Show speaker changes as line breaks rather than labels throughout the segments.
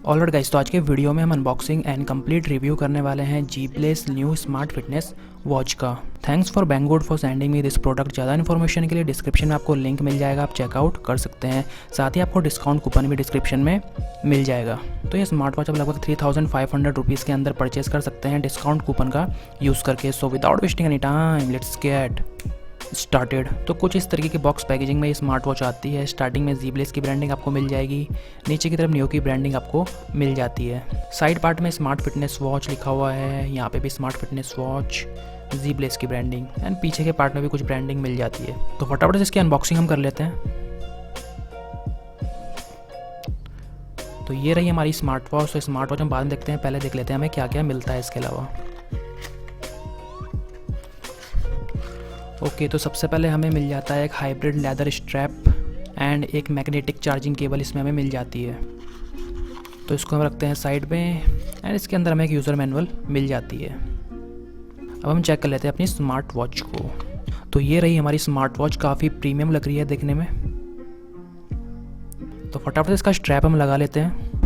Alright guys, तो आज के वीडियो में हम अनबॉक्सिंग एंड कंप्लीट रिव्यू करने वाले हैं जीब्लेस न्यू स्मार्ट फिटनेस वॉच का। Thanks for Banggood for sending me this product. ज़्यादा इन्फॉर्मेशन के लिए डिस्क्रिप्शन में आपको लिंक मिल जाएगा, आप चेकआउट कर सकते हैं। साथ ही आपको डिस्काउंट कूपन भी डिस्क्रिप्शन में मिल जाएगा। तो ये स्मार्ट वॉच आप लगभग 3500 रुपीज़ के अंदर परचेज कर सकते हैं डिस्काउंट कूपन का यूज़ करके। So without wasting any time let's get started. तो कुछ इस तरीके की बॉक्स पैकेजिंग में ये स्मार्ट वॉच आती है। स्टार्टिंग में जीब्लेस की ब्रांडिंग आपको मिल जाएगी, नीचे की तरफ नियो की ब्रांडिंग आपको मिल जाती है। साइड पार्ट में स्मार्ट फिटनेस वॉच लिखा हुआ है, यहाँ पे भी स्मार्ट फिटनेस वॉच, जीब्लेस की ब्रांडिंग एंड पीछे के पार्ट में भी कुछ ब्रांडिंग मिल जाती है। तो फटाफट से इसकी अनबॉक्सिंग हम कर लेते हैं। तो ये रही हमारी स्मार्ट वॉच। तो स्मार्ट वॉच हम बाद में देखते हैं, पहले देख लेते हैं हमें क्या क्या मिलता है इसके अलावा। ओके, तो सबसे पहले हमें मिल जाता है एक हाइब्रिड लेदर स्ट्रैप एंड एक मैग्नेटिक चार्जिंग केबल इसमें हमें मिल जाती है। तो इसको हम रखते हैं साइड में एंड इसके अंदर हमें एक यूज़र मैनुअल मिल जाती है। अब हम चेक कर लेते हैं अपनी स्मार्ट वॉच को। तो ये रही हमारी स्मार्ट वॉच, काफ़ी प्रीमियम लग रही है देखने में। तो फटाफट इसका स्ट्रैप हम लगा लेते हैं।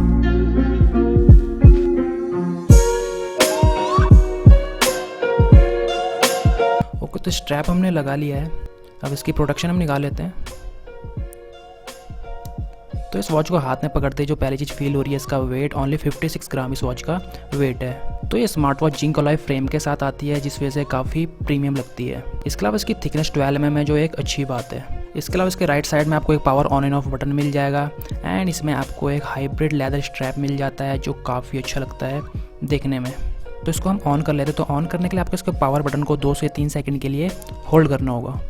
तो स्ट्रैप हमने लगा लिया है। अब इसकी प्रोडक्शन हम निकाल लेते हैं। तो इस वॉच को हाथ में पकड़ते ही जो पहली चीज़ फील हो रही है, इसका वेट ओनली 56 ग्राम इस वॉच का वेट है। तो ये smart watch zinc alloy frame के साथ आती है, जिस वजह से काफ़ी प्रीमियम लगती है। इसके अलावा इसकी थिकनेस 12 mm है, जो एक अच्छी बात है। इसके अलावा इसके राइट साइड में आपको एक power on and off button मिल जाएगा एंड इसमें आपको एक हाइब्रिड लेदर स्ट्रैप मिल जाता है, जो काफ़ी अच्छा लगता है देखने में। तो इसको हम ऑन कर लेते हैं। तो ऑन करने के लिए आपको इसके पावर बटन को 2 से 3 सेकंड के लिए होल्ड करना होगा।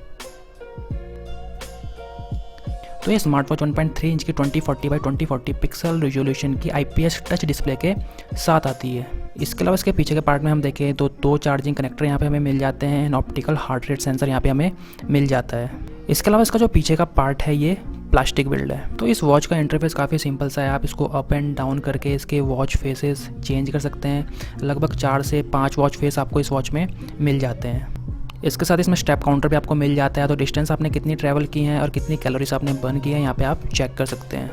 तो ये स्मार्ट वॉच 1.3 इंच की 2040x2040 पिक्सल रेजोल्यूशन की IPS टच डिस्प्ले के साथ आती है। इसके अलावा इसके पीछे के पार्ट में हम देखें तो 2 चार्जिंग कनेक्टर यहाँ पे हमें मिल जाते हैं and optical heart rate sensor यहाँ पे हमें मिल जाता है। इसके अलावा इसका जो पीछे का पार्ट है ये प्लास्टिक बिल्ड है। तो इस वॉच का इंटरफेस काफ़ी सिंपल सा है। आप इसको अप एंड डाउन करके इसके वॉच फेसेस चेंज कर सकते हैं। लगभग 4 से 5 वॉच फेस आपको इस वॉच में मिल जाते हैं। इसके साथ इसमें स्टेप काउंटर भी आपको मिल जाता है। तो डिस्टेंस आपने कितनी ट्रैवल की है और कितनी कैलोरीज आपने बर्न की है, यहाँ पे आप चेक कर सकते हैं।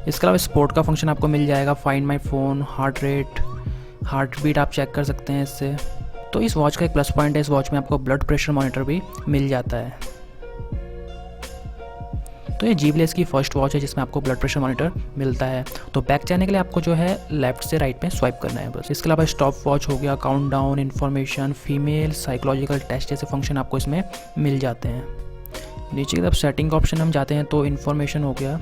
इसके अलावा स्पोर्ट का फंक्शन आपको मिल जाएगा, find my phone, heart rate, heart beat आप चेक कर सकते हैं इससे। तो इस वॉच का एक प्लस पॉइंट है, इस वॉच में आपको ब्लड प्रेशर मॉनिटर भी मिल जाता है। तो ये जीब्लेस की फर्स्ट वॉच है जिसमें आपको ब्लड प्रेशर मॉनिटर मिलता है। तो बैक जाने के लिए आपको जो है लेफ्ट से राइट में स्वाइप करना है बस। इसके अलावा स्टॉप वॉच हो गया, countdown, information, female psychological test जैसे फंक्शन आपको इसमें मिल जाते हैं। नीचे की तरफ सेटिंग का ऑप्शन हम जाते हैं तो इन्फॉर्मेशन हो गया,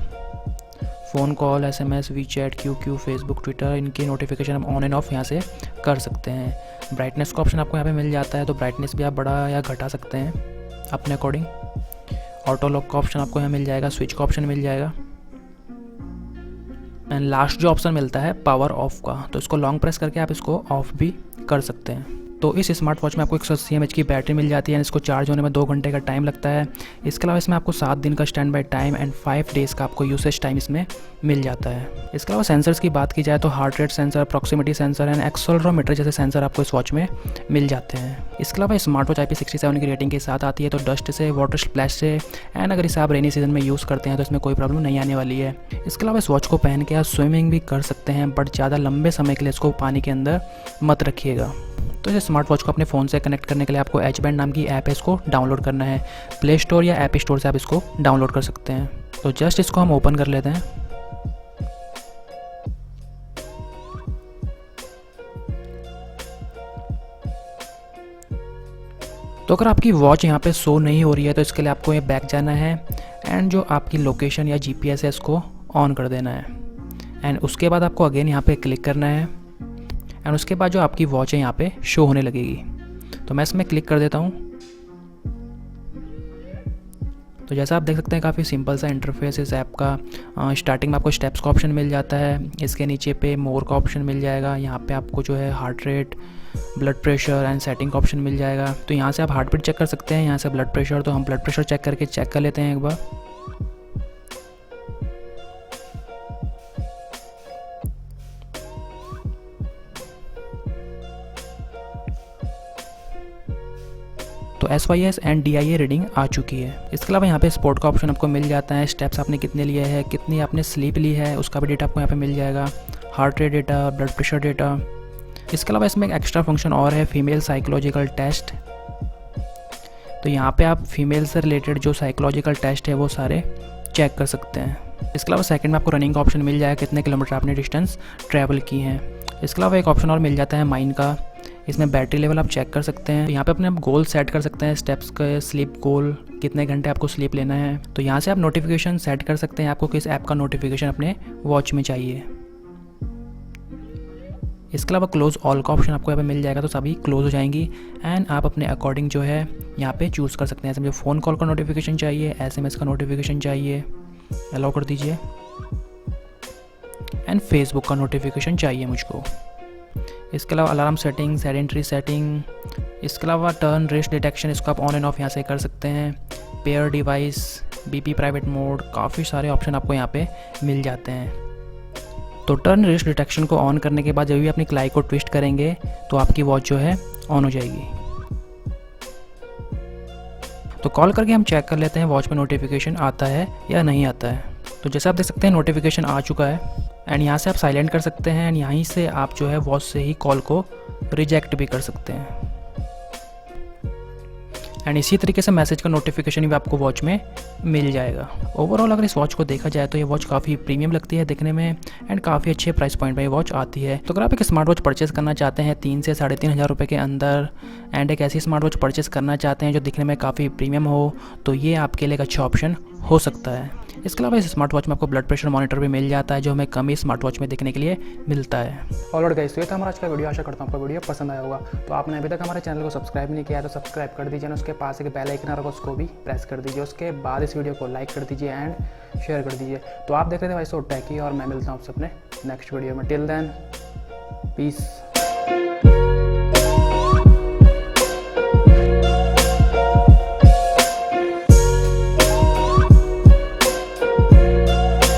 phone call, SMS, WeChat, QQ, Facebook, Twitter, इनकी नोटिफिकेशन हम ऑन एंड ऑफ यहाँ से कर सकते हैं। ब्राइटनेस का ऑप्शन आपको यहाँ पे मिल जाता है, तो ब्राइटनेस भी आप बढ़ा या घटा सकते हैं अपने अकॉर्डिंग। ऑटो लॉक का ऑप्शन आपको यहाँ मिल जाएगा, स्विच का ऑप्शन मिल जाएगा एंड लास्ट जो ऑप्शन मिलता है पावर ऑफ का, तो इसको लॉन्ग प्रेस करके आप इसको ऑफ भी कर सकते हैं। तो इस स्मार्ट वॉच में आपको 180 mAh की बैटरी मिल जाती है, इसको चार्ज होने में 2 घंटे का टाइम लगता है। इसके अलावा इसमें आपको 7 दिन का stand by time and 5 days का आपको यूसेज टाइम इसमें मिल जाता है। इसके अलावा सेंसर्स की बात की जाए तो heart rate sensor, proximity sensor and accelerometer जैसे सेंसर आपको इस वॉच में मिल जाते हैं। इसके अलावा स्मार्ट वॉच IP67 की रेटिंग के साथ आती है, तो डस्ट से, वाटर स्प्लैश से एंड अगर इसे आप रेनी सीजन में यूज़ करते हैं तो इसमें कोई प्रॉब्लम नहीं आने वाली है। इसके अलावा इस वॉच को पहन के आप स्विमिंग भी कर सकते हैं, बट ज़्यादा लंबे समय के लिए इसको पानी के अंदर मत रखिएगा। तो इस स्मार्ट वॉच को अपने फ़ोन से कनेक्ट करने के लिए आपको एच बैंड नाम की ऐप है, इसको डाउनलोड करना है। प्ले स्टोर या ऐप स्टोर से आप इसको डाउनलोड कर सकते हैं। तो जस्ट इसको हम ओपन कर लेते हैं। तो अगर आपकी वॉच यहाँ पे शो नहीं हो रही है तो इसके लिए आपको ये बैक जाना है एंड जो आपकी लोकेशन या GPS है इसको ऑन कर देना है एंड उसके बाद आपको अगेन यहाँ पे क्लिक करना है एंड उसके बाद जो आपकी वॉच है यहाँ पे शो होने लगेगी। तो मैं इसमें क्लिक कर देता हूँ। तो जैसा आप देख सकते हैं काफ़ी सिंपल सा इंटरफेस इस ऐप का। स्टार्टिंग में आपको स्टेप्स का ऑप्शन मिल जाता है, इसके नीचे पे मोर का ऑप्शन मिल जाएगा। यहाँ पे आपको जो है heart rate, blood pressure and setting का ऑप्शन मिल जाएगा। तो यहाँ से आप हार्ट बीट चेक कर सकते हैं, यहाँ से ब्लड प्रेशर। तो हम ब्लड प्रेशर चेक कर लेते हैं एक बार। तो SYS एंड DIA रीडिंग आ चुकी है। इसके अलावा यहाँ पे स्पोर्ट का ऑप्शन आपको मिल जाता है, स्टेप्स आपने कितने लिए हैं, कितनी आपने स्लीप ली है उसका भी डेटा आपको यहाँ पे मिल जाएगा। Heart rate data, blood pressure data. इसके अलावा इसमें एक एक्स्ट्रा फंक्शन और है, फीमेल साइकोलॉजिकल टेस्ट। तो यहाँ पे आप फीमेल से रिलेटेड जो साइकोलॉजिकल टेस्ट है वो सारे चेक कर सकते हैं। इसके अलावा सेकंड में आपको रनिंग का ऑप्शन मिल जाएगा, कितने किलोमीटर आपने डिस्टेंस ट्रैवल की है। इसके अलावा एक ऑप्शन और मिल जाता है माइंड का, इसमें बैटरी लेवल आप चेक कर सकते हैं। यहाँ पे अपने आप गोल सेट कर सकते हैं, स्टेप्स का, स्लीप गोल, कितने घंटे आपको स्लीप लेना है। तो यहाँ से आप नोटिफिकेशन सेट कर सकते हैं, आपको किस ऐप का नोटिफिकेशन अपने वॉच में चाहिए। इसके अलावा क्लोज ऑल का ऑप्शन आपको यहाँ पे मिल जाएगा, तो सभी क्लोज हो जाएंगी एंड आप अपने अकॉर्डिंग जो है यहाँ पे चूज़ कर सकते हैं। मुझे फ़ोन कॉल का नोटिफिकेशन चाहिए, SMS का नोटिफिकेशन चाहिए, अलाउ कर दीजिए, एंड फेसबुक का नोटिफिकेशन चाहिए मुझको। इसके अलावा अलार्म सेटिंग, सेडेंटरी सेटिंग, इसके अलावा टर्न रेस्ट डिटेक्शन, इसको आप ऑन एंड ऑफ यहाँ से कर सकते हैं। Pair device, BP private mode, काफ़ी सारे ऑप्शन आपको यहाँ पे मिल जाते हैं। तो टर्न रेस्ट डिटेक्शन को ऑन करने के बाद जब भी अपनी कलाई को ट्विस्ट करेंगे तो आपकी वॉच जो है ऑन हो जाएगी। तो कॉल करके हम चेक कर लेते हैं वॉच में नोटिफिकेशन आता है या नहीं आता है। तो जैसे आप देख सकते हैं नोटिफिकेशन आ चुका है एंड यहाँ से आप साइलेंट कर सकते हैं एंड यहीं से आप जो है वॉच से ही कॉल को रिजेक्ट भी कर सकते हैं। एंड इसी तरीके से मैसेज का नोटिफिकेशन भी आपको वॉच में मिल जाएगा। ओवरऑल अगर इस वॉच को देखा जाए तो ये वॉच काफ़ी प्रीमियम लगती है दिखने में एंड काफ़ी अच्छे प्राइस पॉइंट में ये वॉच आती है। तो अगर आप एक स्मार्ट वॉच परचेस करना चाहते हैं 3 से 3,500 हज़ार रुपये के अंदर एंड एक ऐसी स्मार्ट वॉच परचेस करना चाहते हैं जो दिखने में काफ़ी प्रीमियम हो, तो ये आपके लिए एक अच्छा ऑप्शन हो सकता है। इसके अलावा इस स्मार्ट वॉच में आपको ब्लड प्रेशर मॉनिटर भी मिल जाता है, जो हमें कम ही स्मार्ट वॉच में देखने के लिए मिलता है। ऑलराइट गाइस, तो ये था हमारा आज का वीडियो। आशा करता हूँ आपको वीडियो पसंद आया होगा। तो आपने अभी तक हमारे चैनल को सब्सक्राइब नहीं किया है तो सब्सक्राइब कर दीजिए, उसके पास एक बेल आइकन होगा उसको भी प्रेस कर दीजिए। उसके बाद इस वीडियो को लाइक कर दीजिए एंड शेयर कर दीजिए। तो आप देख रहे थे वाइस टेकी और मैं मिलता हूँ आपसे अपने नेक्स्ट वीडियो में। Till then, piece.